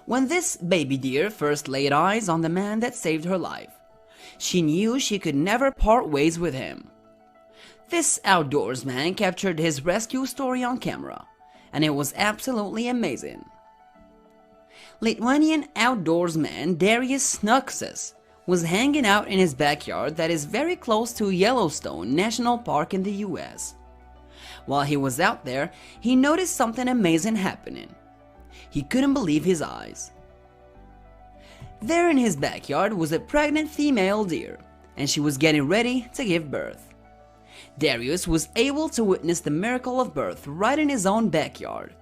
When this baby deer first laid eyes on the man that saved her life, she knew she could never part ways with him. This outdoorsman captured his rescue story on camera, and it was absolutely amazing. Lithuanian outdoorsman Darius Snuxus was hanging out in his backyard that is very close to Yellowstone National Park in the US. While he was out there, he noticed something amazing happening. He couldn't believe his eyes. There in his backyard was a pregnant female deer, and she was getting ready to give birth. Darius was able to witness the miracle of birth right in his own backyard.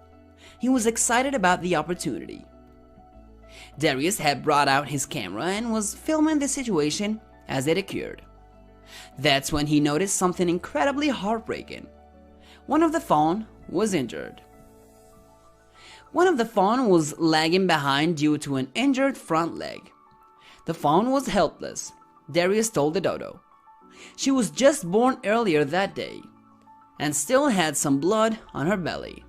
He was excited about the opportunity. Darius had brought out his camera and was filming the situation as it occurred. That's when he noticed something incredibly heartbreaking. One of the fawn was injured. One of the fawn was lagging behind due to an injured front leg. The fawn was helpless, Darius told the dodo. She was just born earlier that day and still had some blood on her belly.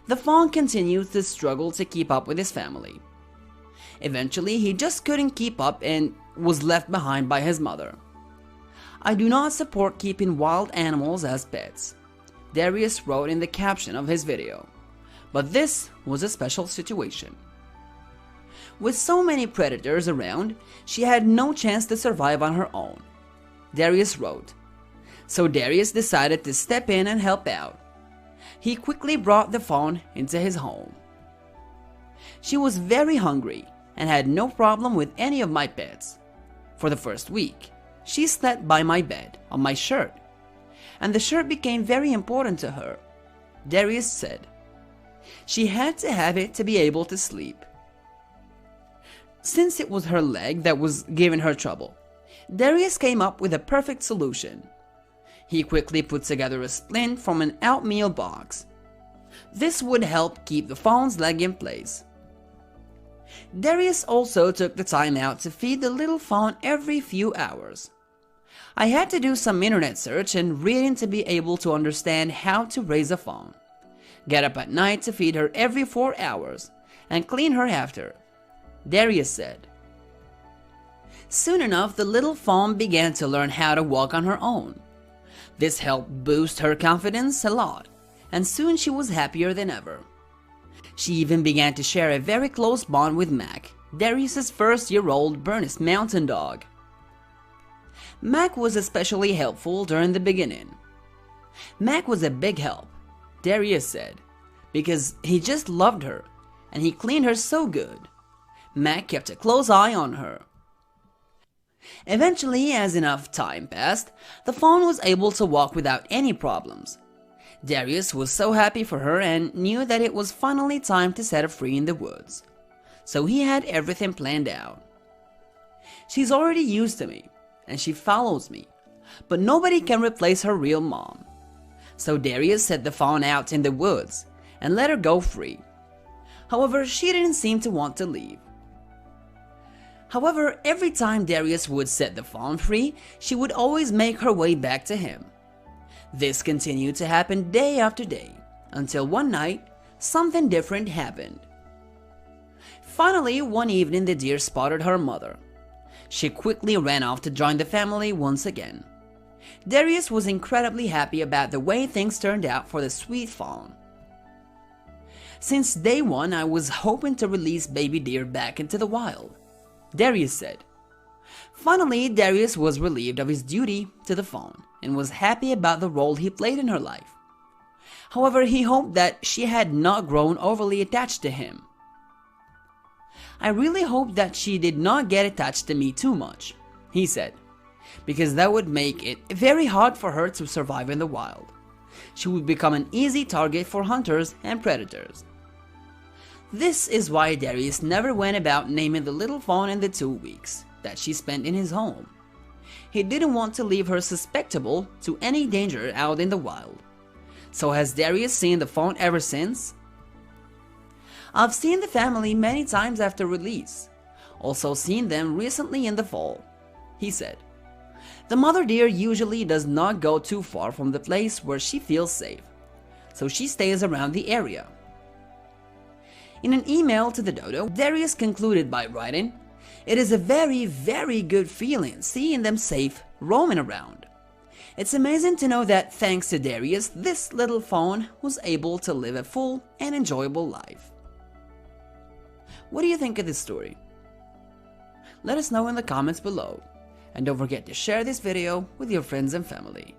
The fawn continued to struggle to keep up with his family. Eventually, he just couldn't keep up and was left behind by his mother. "I do not support keeping wild animals as pets," Darius wrote in the caption of his video. But this was a special situation. With so many predators around, she had no chance to survive on her own, Darius wrote. So Darius decided to step in and help out. He quickly brought the fawn into his home. She was very hungry and had no problem with any of my pets. For the first week, she slept by my bed on my shirt, and the shirt became very important to her, Darius said. She had to have it to be able to sleep. Since it was her leg that was giving her trouble, Darius came up with a perfect solution. He quickly put together a splint from an oatmeal box. This would help keep the fawn's leg in place. Darius also took the time out to feed the little fawn every few hours. I had to do some internet search and reading to be able to understand how to raise a fawn. Get up at night to feed her every 4 hours and clean her after, Darius said. Soon enough, the little fawn began to learn how to walk on her own. This helped boost her confidence a lot, and soon she was happier than ever. She even began to share a very close bond with Mac, Darius's first-year-old Bernese mountain dog. Mac was especially helpful during the beginning. Mac was a big help, Darius said, because he just loved her, and he cleaned her so good. Mac kept a close eye on her. Eventually, as enough time passed, the fawn was able to walk without any problems. Darius was so happy for her and knew that it was finally time to set her free in the woods. So he had everything planned out. She's already used to me, and she follows me, but nobody can replace her real mom. So Darius set the fawn out in the woods and let her go free. However, she didn't seem to want to leave. However, every time Darius would set the fawn free, she would always make her way back to him. This continued to happen day after day, until one night, something different happened. Finally, one evening the deer spotted her mother. She quickly ran off to join the family once again. Darius was incredibly happy about the way things turned out for the sweet fawn. Since day one, I was hoping to release baby deer back into the wild, Darius said. Finally, Darius was relieved of his duty to the fawn and was happy about the role he played in her life. However, he hoped that she had not grown overly attached to him. I really hope that she did not get attached to me too much, he said, because that would make it very hard for her to survive in the wild. She would become an easy target for hunters and predators. This is why Darius never went about naming the little fawn in the 2 weeks that she spent in his home. He didn't want to leave her susceptible to any danger out in the wild. So has Darius seen the fawn ever since? I've seen the family many times after release, also seen them recently in the fall, he said. The mother deer usually does not go too far from the place where she feels safe, so she stays around the area. In an email to the dodo, Darius concluded by writing, "It is a very, very good feeling seeing them safe roaming around. It's amazing to know that thanks to Darius, this little fawn was able to live a full and enjoyable life." What do you think of this story? Let us know in the comments below. And don't forget to share this video with your friends and family.